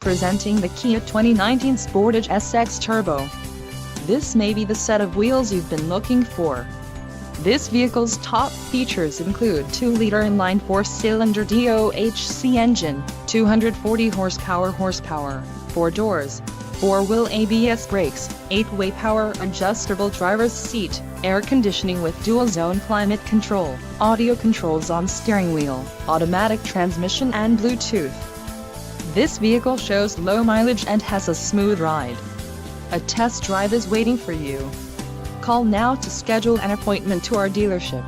Presenting the Kia 2019 Sportage SX Turbo. This may be the set of wheels you've been looking for. This vehicle's top features include 2-liter inline 4-cylinder DOHC engine, 240 horsepower, 4 doors, 4-wheel ABS brakes, 8-way power adjustable driver's seat, air conditioning with dual-zone climate control, audio controls on steering wheel, automatic transmission and Bluetooth. This vehicle shows low mileage and has a smooth ride. A test drive is waiting for you. Call now to schedule an appointment to our dealership.